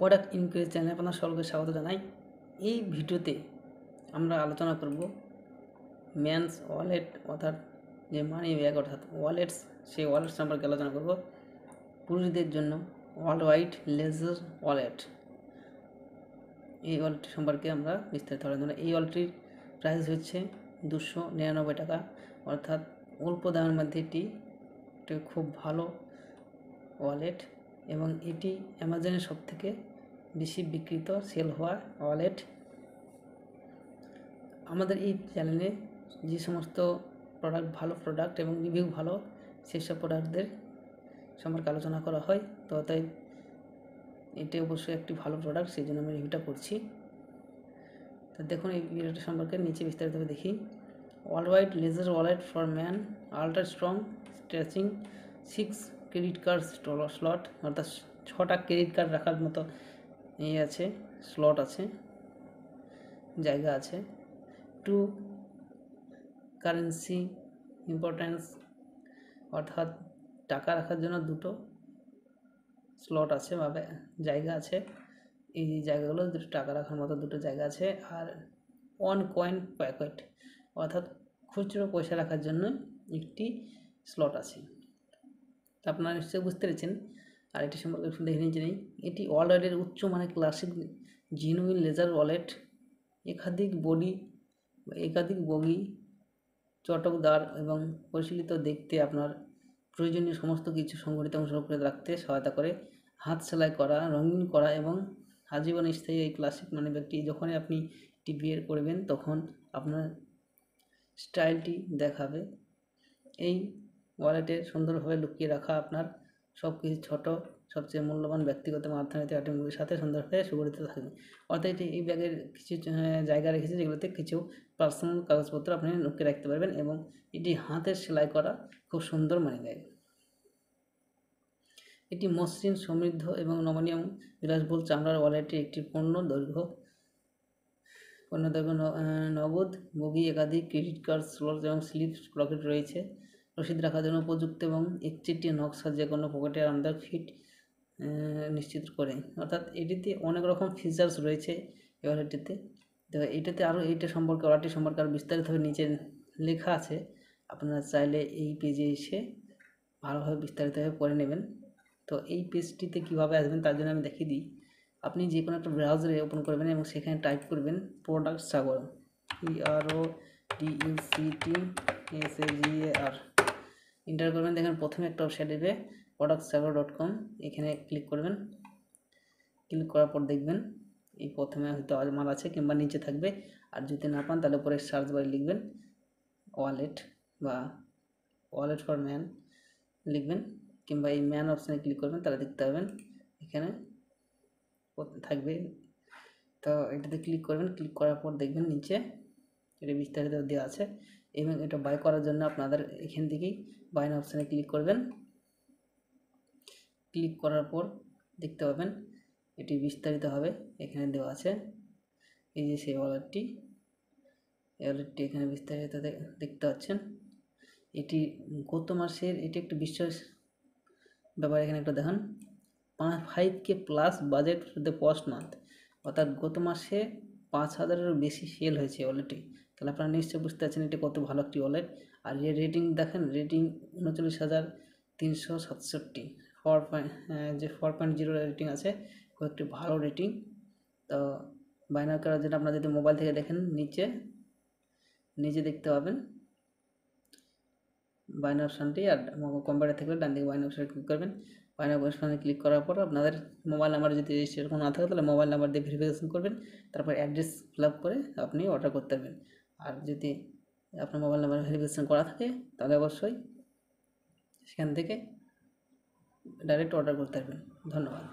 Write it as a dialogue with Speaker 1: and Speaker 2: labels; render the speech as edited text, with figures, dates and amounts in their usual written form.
Speaker 1: Product inquiry চ্যানেলে আপনার সকলকে স্বাগত জানাই। এই ভিডিওতে আমরা আলোচনা করব ম্যানস ওয়ালেট অর্থাৎ যে মানি ব্যাগ অর্থাৎ ওয়ালেটস, সেই ওয়ালেট সম্পর্কে আলোচনা করব। পুরুষদের জন্য ওয়ার্ল্ড ওয়াইড লেজার ওয়ালেট, এই ওয়ালেট সম্পর্কে আমরা বিস্তারিত আলোচনা। এই ওয়ালেটটির প্রাইস হচ্ছে 299 টাকা, অর্থাৎ অল্প দামের মধ্যে এটি খুব ভালো ওয়ালেট এবং এটি অ্যামাজনের সবথেকে বেশি বিক্রিত সেল হওয়া ওয়ালেট। আমাদের এই চ্যানেলে যে সমস্ত প্রোডাক্ট ভালো প্রোডাক্ট এবং রিভিউ ভালো, সেসব প্রোডাক্টদের সম্পর্কে আলোচনা করা হয়। তো তাই এটি অবশ্যই একটি ভালো প্রোডাক্ট, সেই জন্য আমি রিভিউটা করছি। তো দেখুন এই ভিডিওটা সম্পর্কে নিচে বিস্তারিতভাবে দেখি। World wide leather wallet for man, ultra strong stretching, 6 credit card slot, অর্থাৎ 6টা ক্রেডিট কার্ড রাখার মতো আছে, স্লট আছে, জায়গা আছে। 2 কারেন্সি ইম্পর্টেন্স, অর্থাৎ টাকা রাখার জন্য 2টো স্লট আছে বা জায়গা আছে। এই জায়গাগুলো 2টো টাকা রাখার মতো 2টো জায়গা আছে। আর 1 কয়েন প্যাকেট, অর্থাৎ খুচরো পয়সা রাখার জন্য একটি স্লট আছে। আপনারা নিশ্চয়ই বুঝতে পেরেছেন। আর এটি সম্পর্কে একটু দেখে নিয়ে নেই। এটি ওয়ার্ল্ড ওয়াইডের উচ্চমানের ক্লাসিক জেনুইন লেজার ওয়ালেট, একাধিক বগি, চটকদার এবং পরিশীলিত দেখতে আপনার প্রয়োজনীয় সমস্ত কিছু সংগঠিত অংশ করে রাখতে সহায়তা করে। হাত সেলাই করা, রঙিন করা এবং আজীবন স্থায়ী এই ক্লাসিক মানি ব্যাগটি যখনই আপনি এটি বের করবেন তখন আপনার স্টাইলটি দেখাবে। এই ওয়ালেটে সুন্দরভাবে লুকিয়ে রাখা আপনার সব কিছু ছোট, সবচেয়ে মূল্যবান ব্যক্তিগত অর্থনৈতিক আইটেমগুলির সাথে সুন্দরভাবে সুগঠিত থাকবে। অর্থাৎ এই ব্যাগের কিছু জায়গা রেখেছে যেগুলোতে কিছু পার্সোনাল কাগজপত্র আপনি লুকিয়ে রাখতে পারবেন এবং এটি হাতের সেলাই করা খুব সুন্দর মানি ব্যাগ। এটি মসৃণ, সমৃদ্ধ এবং নমনীয় বিলাসবহুল চামড়ার ওয়ালেটটি একটি পূর্ণ দৈর্ঘ্য নগদ বগি, একাধিক ক্রেডিট কার্ড স্লট এবং স্লিপ পকেট রয়েছে। রসিদ রাখার জন্য উপযুক্ত এবং একচেটিয়া নকশা যে কোনো পকেটে আরামদায়ক ফিট নিশ্চিত করে। অর্থাৎ এটিতে অনেক রকম ফিচার্স রয়েছে এই ওয়ালেটটিতে। তো এইটাতে আরও ওয়ালেটটি সম্পর্কে আরও বিস্তারিতভাবে নিচে লেখা আছে। আপনারা চাইলে এই পেজে এসে ভালোভাবে বিস্তারিতভাবে পড়ে নেবেন। তো এই পেজটিতে কীভাবে আসবেন তার জন্য আমি দেখিয়ে দিই। আপনি যে কোনো একটা ব্রাউজারে ওপেন করবেন এবং সেখানে টাইপ করবেন প্রোডাক্ট সাগর, PRODUCTSAGAR, এন্টার করবেন। দেখেন প্রথমে একটা ওয়েবসাইট দেবে productsagar.com, এখানে ক্লিক করবেন। ক্লিক করার পর দেখবেন এই প্রথমে হয়তো আমার আছে কিংবা নিচে থাকবে, আর যদি না পান তাহলে পরে সার্চ বারে লিখবেন ওয়ালেট বা ওয়ালেট ফর ম্যান লিখবেন, কিংবা এই ম্যান অপশানে ক্লিক করবেন, তাহলে দেখতে পাবেন এখানে থাকবে। তো এটাতে ক্লিক করবেন। ক্লিক করার পর দেখবেন নিচে এটা বিস্তারিত দেওয়া আছে এবং এটা বাই করার জন্য আপনাদের এখান থেকেই বাই নাও অপশানে ক্লিক করবেন। ক্লিক করার পর দেখতে পাবেন এটি বিস্তারিত হবে, এখানে দেওয়া আছে। এই যে সেই ওয়ালেটটি এখানে বিস্তারিত দেখতে পাচ্ছেন। এটি গত মাসের, এটি একটি বিশ্বাস ব্যাপার। এখানে একটা দেখেন 5K plus budget the first month, অর্থাৎ গত মাসে 5,000-এরও বেশি সেল হয়েছে ওয়ালেটটি। তাহলে আপনারা নিশ্চয়ই বুঝতে পারছেন এটি কত ভালো একটি ওয়ালেট। আর এর রেটিং দেখেন, রেটিং 39,367, 4.0 রেটিং আছে, খুব একটি ভালো রেটিং। তো বাই নাও করার জন্য আপনারা যদি মোবাইল থেকে দেখেন নিচে দেখতে পাবেন বাই নাও অপশানটি, আর কম্পিউটার থেকে ডান দিকে বাই নাও অপশানে ক্লিক করবেন। বাই নাও অপশানে ক্লিক করার পর আপনাদের মোবাইল নাম্বার যদি সেরকম না থাকে তাহলে মোবাইল নাম্বার দিয়ে ভেরিফিকেশন করবেন, তারপর অ্যাড্রেস ফিল আপ করে আপনি অর্ডার করতে পারবেন। আর যদি আপনার মোবাইল নাম্বার ভেরিফিকেশন করা থাকে তাহলে অবশ্যই সেখান থেকে ডাইরেক্ট অর্ডার করতে পারবেন। ধন্যবাদ।